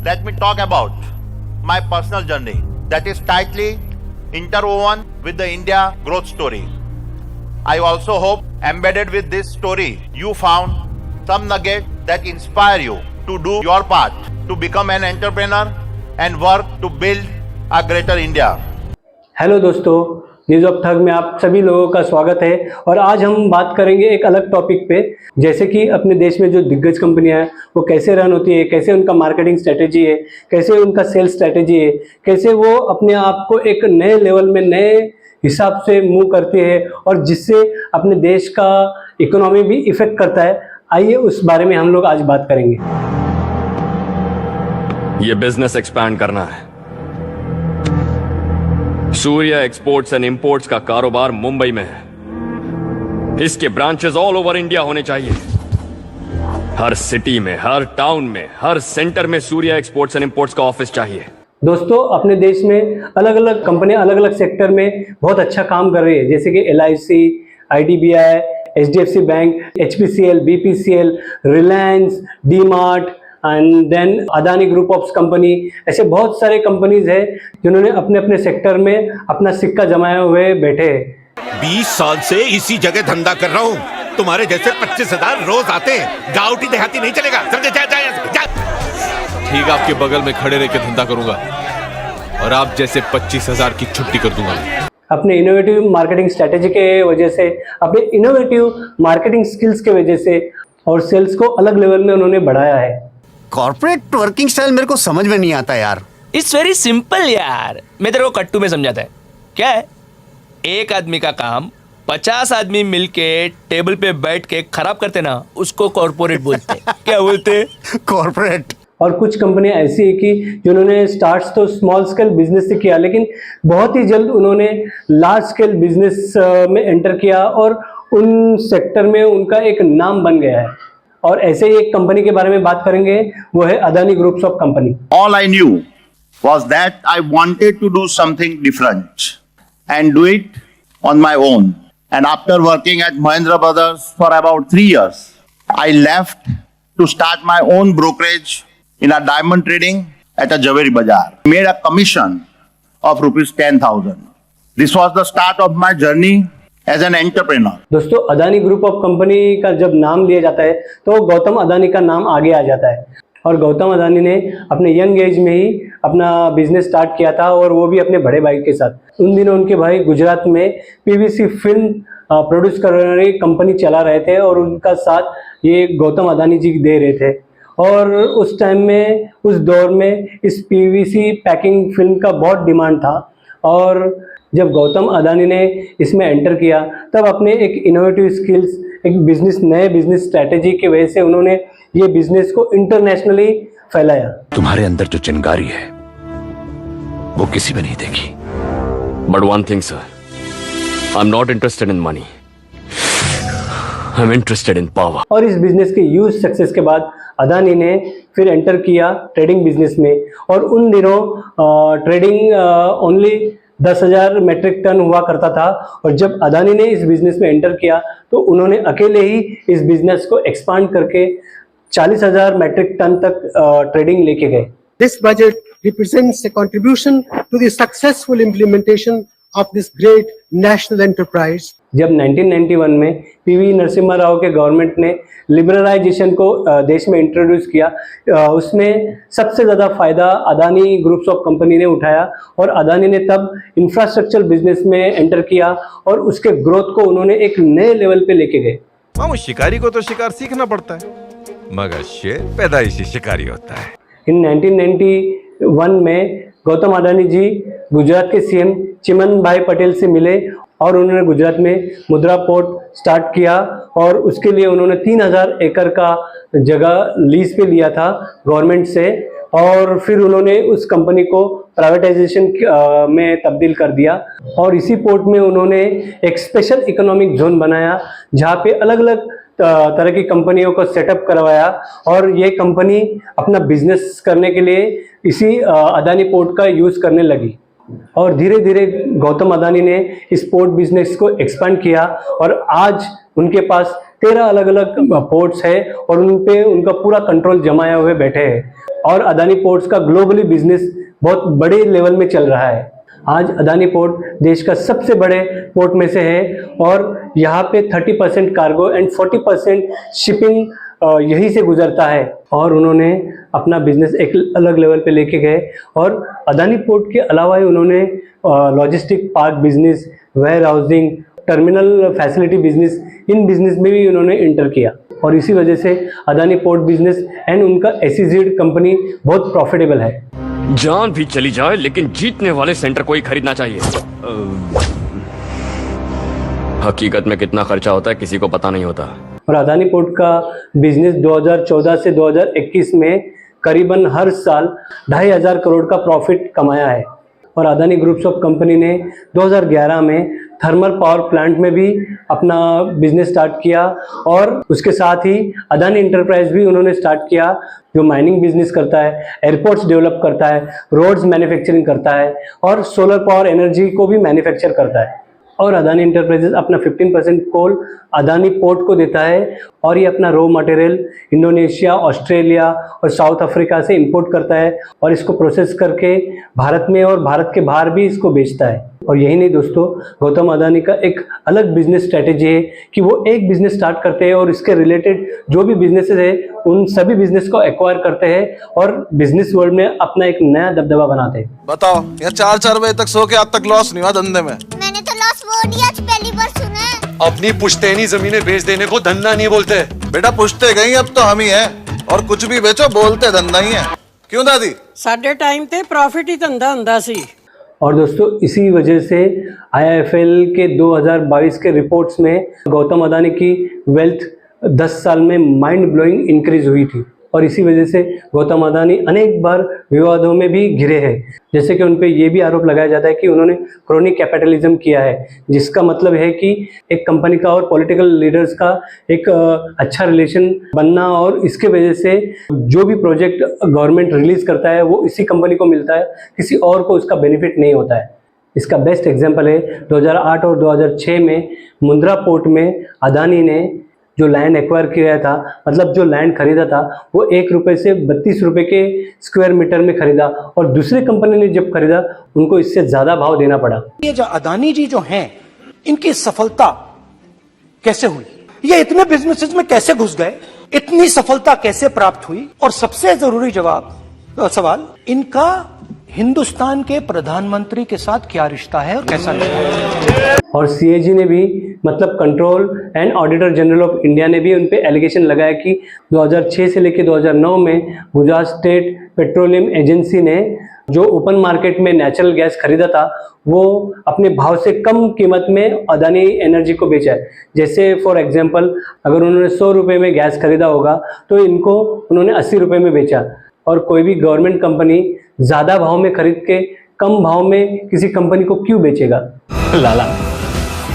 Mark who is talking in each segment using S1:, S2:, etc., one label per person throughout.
S1: let me talk about my personal journey that is tightly interwoven with the India growth story. I also hope embedded with this story, you found some nugget that inspire you to do your part to become an entrepreneur and work to build a greater India.
S2: Hello दोस्तों, news of ठग में आप सभी लोगों का स्वागत है। और आज हम बात करेंगे एक अलग टॉपिक पे, जैसे कि अपने देश में जो दिग्गज कंपनियां हैं वो कैसे रन होती है, कैसे उनका मार्केटिंग स्ट्रेटेजी है, कैसे उनका सेल्स स्ट्रेटेजी है, कैसे वो अपने आप को एक नए लेवल में नए हिसाब से मूव करती है और जिससे अपने देश का इकोनॉमी भी इफेक्ट करता है। आइए उस बारे में हम लोग आज बात करेंगे।
S3: ये बिजनेस एक्सपैंड करना है। सूर्या एक्सपोर्ट्स एंड इंपोर्ट्स का कारोबार मुंबई में है। इसके ब्रांचेस ऑल ओवर इंडिया होने चाहिए। हर सिटी में, हर टाउन में, हर सेंटर में सूर्या एक्सपोर्ट्स एंड इंपोर्ट्स का ऑफिस चाहिए।
S2: दोस्तों, अपने देश में अलग अलग कंपनियां अलग अलग सेक्टर में बहुत अच्छा काम कर रही है, जैसे कि LIC, IDBI, HDFC bank, HPCL, BPCL, Reliance, DMart and then Adani group of company. ऐसे बहुत सारे कंपनीज हैं जिन्होंने अपने अपने सेक्टर में अपना सिक्का जमाए हुए बैठे हैं।
S4: 20 साल से इसी जगह धंधा कर रहा हूँ। तुम्हारे जैसे 25,000 रोज आते हैं। गाँवटी देहाती नहीं चलेगा। समझे? जा।
S5: ठीक, आपके बगल में खड़े रह के धंधा करूंगा और आप जैसे 25,000 की छुट्टी कर दूंगा।
S2: अपने इनोवेटिव मार्केटिंग स्ट्रेटेजी के वजह से, अपने इनोवेटिव मार्केटिंग स्किल्स के वजह से और सेल्स को अलग लेवल में उन्होंने बढ़ाया है।
S6: कॉर्पोरेट वर्किंग स्टाइल मेरे को समझ में नहीं आता यार।
S7: इट्स वेरी सिंपल यार। मैं तेरे को कट्टू में समझाता है। क्या है, एक आदमी का काम 50 आदमी मिलके टेबल पे बैठ के खराब करते ना, उसको कॉर्पोरेट बोलते हैं। क्या बोलते?
S6: कॉर्पोरेट।
S2: और कुछ कंपनियां ऐसी है कि जिन्होंने स्टार्ट तो स्मॉल स्केल बिजनेस से किया, लेकिन बहुत ही जल्द उन्होंने लार्ज स्केल बिजनेस में एंटर किया और उन सेक्टर में उनका एक नाम बन गया है। और ऐसे ही एक कंपनी के बारे में बात करेंगे, वो है Adani groups of company.
S1: All I knew was that I wanted to do something different and do it on my own. And after working at Mahindra Brothers for about 3 years, I left to start my own brokerage in a diamond trading at a Jhaveri Bazaar. Made a commission of rupees 10,000. This was the start of my journey as an entrepreneur.
S2: दोस्तों, Adani group of company का जब नाम लिया जाता है तो गौतम अदानी का नाम आगे आ जाता है। और गौतम अदानी ने अपने यंग एज में ही अपना बिजनेस स्टार्ट किया था, और वो भी अपने बड़े भाई के साथ। उन दिनों उनके भाई गुजरात में PVC फिल्म प्रोड्यूस कर रही कंपनी चला रहे थे और उनका साथ ये गौतम अदानी जी दे रहे थे। और उस टाइम में, उस दौर में इस PVC पैकिंग फिल्म का बहुत डिमांड था। और जब गौतम अदानी ने इसमें एंटर किया, तब अपने एक इनोवेटिव स्किल्स, एक नए बिजनेस स्ट्रेटेजी की वजह से उन्होंने ये बिजनेस को इंटरनेशनली फैलाया।
S3: तुम्हारे अंदर जो चिंगारी है वो किसी में नहीं देखी। But one thing sir, I am not interested in money, I am interested in power.
S2: और इस बिजनेस के ह्यूज सक्सेस के बाद अदानी ने फिर एंटर किया ट्रेडिंग बिजनेस में। और उन दिनों ट्रेडिंग ओनली 10,000 मेट्रिक टन हुआ करता था। और जब अदानी ने इस बिजनेस में एंटर किया तो उन्होंने अकेले ही इस बिजनेस को एक्सपांड करके 40,000 मेट्रिक टन तक ट्रेडिंग लेके गए।
S8: This budget represents a contribution to the successful implementation of this great national enterprise.
S2: जब 1991 में PV नरसिम्हा राव के गवर्नमेंट ने लिबरलाइजेशन को देश में इंट्रोड्यूस किया, उसमें सबसे ज़्यादा फ़ायदा अदानी ग्रुप्स ऑफ कंपनी ने उठाया। और अदानी ने तब इंफ्रास्ट्रक्चर बिजनेस में एंटर किया और उसके ग्रोथ को उन्होंने एक नए लेवल पे लेके गए।
S5: मामू, शिकारी को तो शिकार सीखना पड़ता है, मगर शेर पैदाइशी शिकारी होता है।
S2: इन 1991 में गौतम अदानी जी गुजरात के CM चिमन भाई पटेल से मिले और उन्होंने गुजरात में मुद्रा पोर्ट स्टार्ट किया। और उसके लिए उन्होंने 3,000 एकड़ का जगह लीज पे लिया था गवर्नमेंट से। और फिर उन्होंने उस कंपनी को प्राइवेटाइजेशन में तब्दील कर दिया। और इसी पोर्ट में उन्होंने एक स्पेशल इकोनॉमिक जोन बनाया, जहाँ पे अलग अलग तरह की कंपनियों को सेटअप करवाया। और ये कंपनी अपना बिजनेस करने के लिए इसी अदानी पोर्ट का यूज़ करने लगी। और धीरे धीरे गौतम अदानी ने इस पोर्ट बिजनेस को एक्सपांड किया और आज उनके पास 13 अलग अलग पोर्ट्स है और उन पे उनका पूरा कंट्रोल जमाए हुए बैठे हैं। और अदानी पोर्ट्स का ग्लोबली बिजनेस बहुत बड़े लेवल में चल रहा है। आज अदानी पोर्ट देश का सबसे बड़े पोर्ट में से है और यहाँ पे 30% कार्गो एंड 40% शिपिंग यहीं से गुजरता है। और उन्होंने अपना बिजनेस एक अलग लेवल पे लेके गए और अदानी पोर्ट के अलावा ही उन्होंने logistic park business, warehousing, terminal facility business, इन बिजनेस में भी उन्होंने इंटर किया और इसी वजह से अदानी पोर्ट बिजनेस एंड उनका SEZ कंपनी बहुत प्रॉफिटेबल है।
S3: जान भी चली जाए लेकिन जीतने वाले सेंटर को ही खरीदना चाहिए। हकीकत में कितना खर्चा होता है किसी को पता नहीं होता।
S2: और अदानी पोर्ट का बिजनेस 2014 से 2021 में करीबन हर साल 2,500 करोड़ का प्रॉफिट कमाया है। और अदानी ग्रुप्स ऑफ कंपनी ने 2011 में थर्मल पावर प्लांट में भी अपना बिजनेस स्टार्ट किया और उसके साथ ही अदानी इंटरप्राइज भी उन्होंने स्टार्ट किया जो माइनिंग बिजनेस करता है, एयरपोर्ट्स डेवलप करता है, रोड्स मैन्युफैक्चरिंग करता है और सोलर पावर एनर्जी को भी मैन्युफैक्चर करता है। और अदानी इंटरप्राइजेस अपना 15% कोल अदानी पोर्ट को देता है और ये अपना रॉ मटेरियल इंडोनेशिया, ऑस्ट्रेलिया और साउथ अफ्रीका से इंपोर्ट करता है और इसको प्रोसेस करके भारत में और भारत के बाहर भी इसको बेचता है। और यही नहीं दोस्तों, गौतम अदानी का एक अलग बिजनेस स्ट्रेटेजी है कि वो एक बिजनेस स्टार्ट करते हैं और इसके रिलेटेड जो भी बिजनेसेस है उन सभी बिजनेस को एक्वायर करते हैं और बिजनेस वर्ल्ड में अपना एक नया दबदबा बनाते हैं।
S9: बताओ, यार 4-4 बजे तक सो के आज तक लॉस नहीं हुआ धंधे में?
S10: मैंने तो लॉस वो नहीं आज पहली बार सुना है।
S9: अपनी पुश्तैनी जमीनें बेच देने को धंधा नहीं बोलते बेटा, पुश्ते गई अब तो हम ही हैं और कुछ भी बेचो बोलते धंधा ही है। क्यों दादी?
S11: साडे टाइम ते प्रॉफिट ही धंधा हुंदा सी।
S2: और दोस्तों इसी वजह से IIFL के 2022 के रिपोर्ट्स में गौतम अदानी की वेल्थ 10 साल में माइंड ब्लोइंग इंक्रीज हुई थी। और इसी वजह से गौतम अदानी अनेक बार विवादों में भी घिरे हैं। जैसे कि उन पे ये भी आरोप लगाया जाता है कि उन्होंने क्रोनी कैपिटलिज्म किया है, जिसका मतलब है कि एक कंपनी का और पॉलिटिकल लीडर्स का एक अच्छा रिलेशन बनना और इसके वजह से जो भी प्रोजेक्ट गवर्नमेंट रिलीज करता है वो इसी कंपनी को मिलता है, किसी और को उसका बेनिफिट नहीं होता है। इसका बेस्ट एग्जाम्पल है 2008 और 2006 में मुंद्रा पोर्ट में अदानी ने जो लैंड एक्वायर किया था, मतलब जो लैंड खरीदा था वो 1 रुपये से 32 रुपये के स्क्वायर मीटर में खरीदा और दूसरी कंपनी ने जब खरीदा उनको इससे ज़्यादा भाव देना पड़ा।
S12: ये जो अदानी जी जो हैं, इनकी सफलता कैसे हुई? ये इतने बिजनेसेस में कैसे घुस गए? इतनी सफलता कैसे प्राप्त हुई? और सबसे जरूरी सवाल, इनका हिंदुस्तान के प्रधानमंत्री के साथ क्या रिश्ता है और कैसा रिश्ता है?
S2: और CAG ने भी, मतलब control and auditor general of India ने भी उन पे एलिगेशन लगाया कि 2006 से लेकर 2009 में गुजरात स्टेट पेट्रोलियम एजेंसी ने जो ओपन मार्केट में नेचुरल गैस खरीदा था वो अपने भाव से कम कीमत में अदानी एनर्जी को बेचा है। जैसे फॉर एग्जांपल, अगर उन्होंने 100 रुपये में गैस खरीदा होगा तो इनको उन्होंने 80 रुपये में बेचा। और कोई भी गवर्नमेंट कंपनी ज़्यादा भाव में खरीद के कम भाव में किसी कंपनी को क्यों बेचेगा?
S13: लाला,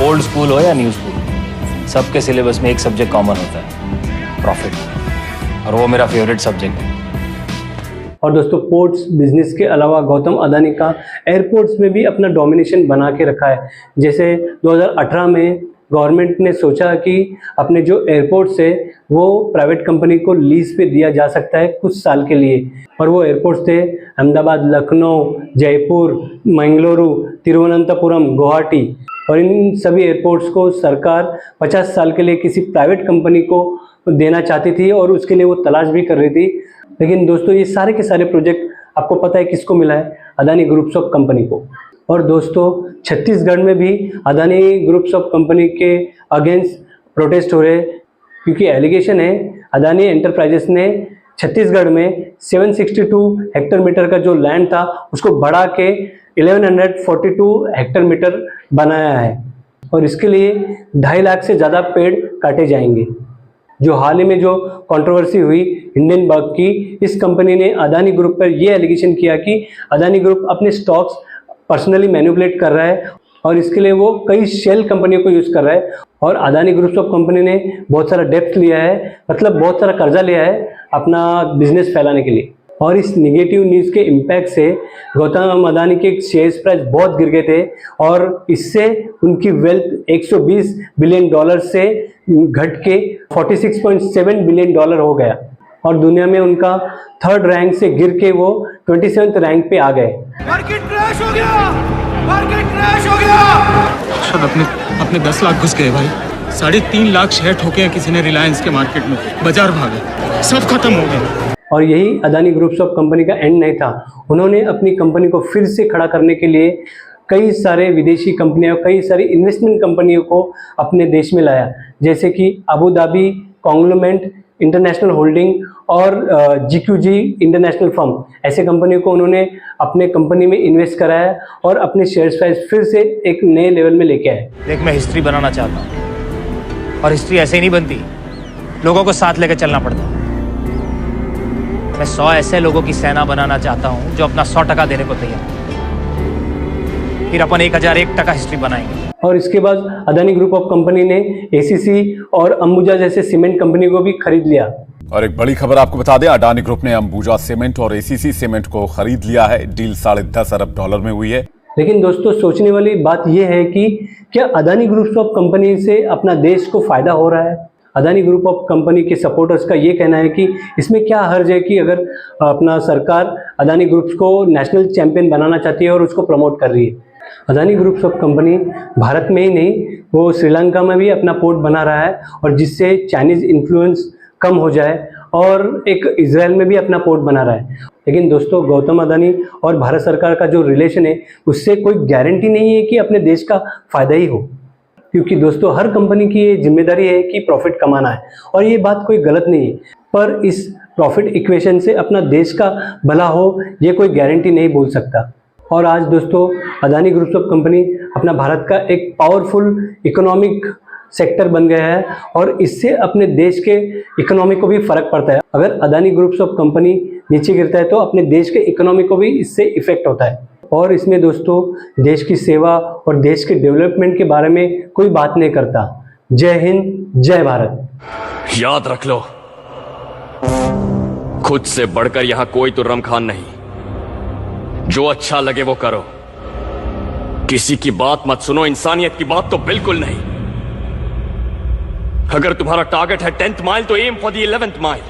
S13: ओल्ड स्कूल हो या न्यू स्कूल, सबके सिलेबस में एक सब्जेक्ट कॉमन होता है, प्रॉफिट, और वो मेरा फेवरेट सब्जेक्ट है।
S2: और दोस्तों पोर्ट्स बिजनेस के अलावा गौतम अदानी का एयरपोर्ट्स में भी अपना डोमिनेशन बना के रखा है। जैसे 2018 में गवर्नमेंट ने सोचा कि अपने जो एयरपोर्ट्स है वो प्राइवेट कंपनी को लीज पे दिया जा सकता है कुछ साल के लिए। और वो एयरपोर्ट्स थे अहमदाबाद, लखनऊ, जयपुर, मंगलुरु, तिरुवनंतपुरम, गुवाहाटी। और इन सभी एयरपोर्ट्स को सरकार 50 साल के लिए किसी प्राइवेट कंपनी को देना चाहती थी और उसके लिए वो तलाश भी कर रही थी। लेकिन दोस्तों ये सारे के सारे प्रोजेक्ट आपको पता है किसको मिला है? अदानी ग्रुप्स ऑफ कंपनी को। और दोस्तों छत्तीसगढ़ में भी अदानी ग्रुप्स ऑफ कंपनी के अगेंस्ट प्रोटेस्ट हो रहे हैं, क्योंकि एलिगेशन है अदानी एंटरप्राइजेस ने छत्तीसगढ़ में 762 हेक्टर मीटर का जो लैंड था उसको बढ़ा के 1142 हेक्टर मीटर बनाया है और इसके लिए 2.5 लाख से ज़्यादा पेड़ काटे जाएंगे। जो हाल ही में जो कंट्रोवर्सी हुई हिंडनबर्ग की, इस कंपनी ने अदानी ग्रुप पर यह एलिगेशन किया कि अदानी ग्रुप अपने स्टॉक्स पर्सनली मैनिपुलेट कर रहा है और इसके लिए वो कई शेल कंपनियों को यूज़ कर रहा है। और अदानी ग्रुप्स ऑफ कंपनी ने बहुत सारा डेप्थ लिया है, मतलब बहुत सारा कर्जा लिया है अपना बिजनेस फैलाने के लिए। और इस निगेटिव न्यूज़ के इम्पैक्ट से गौतम अदानी के शेयर प्राइस बहुत गिर गए थे और इससे उनकी वेल्थ 120 बिलियन डॉलर से घट के 46.7 बिलियन डॉलर हो गया। और दुनिया में उनका 3rd रैंक से गिर के वो 27th रैंक पे आ गए।
S12: मार्केट क्रैश हो गया, मार्केट क्रैश हो गया।
S14: शायद अपने 10 लाख घुस गए भाई। 3.5 लाख शेयर ठोके हैं किसी ने रिलायंस के मार्केट में, बाजार भागे, सब खत्म हो गया।
S2: और यही अदानी ग्रुप्स ऑफ कंपनी का एंड नहीं था। उन्होंने अपनी कंपनी को फिर से खड़ा करने के लिए कई सारे विदेशी कंपनियों, कई सारी इन्वेस्टमेंट कंपनियों को अपने देश में लाया, जैसे कि Abu Dhabi conglomerate international holding और GQG इंटरनेशनल फर्म, ऐसे कंपनियों को उन्होंने अपने कंपनी में इन्वेस्ट कराया और अपने शेयर प्राइस फिर से एक नए लेवल में लेके आए।
S13: देख, मैं हिस्ट्री बनाना चाहता हूँ और हिस्ट्री ऐसे ही नहीं बनती, लोगों को साथ लेकर चलना पड़ता है। मैं 100 ऐसे लोगों की सेना बनाना चाहता हूँ जो अपना 100% देने को तैयार है, फिर अपन 1001% हिस्ट्री बनाएंगे।
S2: और इसके बाद अदानी ग्रुप ऑफ कंपनी ने ACC और अंबुजा जैसे सीमेंट कंपनी को भी खरीद लिया।
S15: और एक बड़ी खबर आपको बता दें, अडानी ग्रुप ने अंबुजा सीमेंट और ACC सीमेंट को खरीद लिया है। डील $10.5 अरब में हुई है।
S2: लेकिन दोस्तों, सोचने वाली बात यह है कि क्या अदानी ग्रुप ऑफ कंपनी से अपना देश को फायदा हो रहा है? अदानी ग्रुप ऑफ कंपनी के सपोर्टर्स का ये कहना है कि इसमें क्या हर्ज है कि अगर अपना सरकार अदानी ग्रुप्स को नेशनल चैंपियन बनाना चाहती है और उसको प्रमोट कर रही है। Adani groups of company Bharat में ही नहीं, वो श्रीलंका में भी अपना पोर्ट बना रहा है, और जिससे चाइनीज़ इन्फ्लुएंस कम हो जाए, और एक इजराइल में भी अपना पोर्ट बना रहा है। लेकिन दोस्तों, गौतम अदानी और भारत सरकार का जो रिलेशन है, उससे कोई गारंटी नहीं है कि अपने देश का फ़ायदा ही हो, क्योंकि दोस्तों हर कंपनी की ये जिम्मेदारी है कि प्रॉफिट कमाना है, और ये बात कोई गलत नहीं है। पर इस प्रॉफिट इक्वेशन से अपना देश का भला हो, ये कोई गारंटी नहीं बोल सकता। और आज दोस्तों, अदानी ग्रुप्स ऑफ कंपनी अपना भारत का एक पावरफुल इकोनॉमिक सेक्टर बन गया है, और इससे अपने देश के इकोनॉमी को भी फर्क पड़ता है। अगर अदानी ग्रुप्स ऑफ कंपनी नीचे गिरता है तो अपने देश के इकोनॉमी को भी इससे इफेक्ट होता है। और इसमें दोस्तों, देश की सेवा और देश के डेवलपमेंट के बारे में कोई बात नहीं करता। जय हिंद, जय भारत।
S3: याद रख लो, खुद से बढ़कर यहां कोई तुर्रम खान नहीं। जो अच्छा लगे वो करो, किसी की बात मत सुनो, इंसानियत की बात तो बिल्कुल नहीं। अगर तुम्हारा टारगेट है 10th माइल तो M for the 11th mile.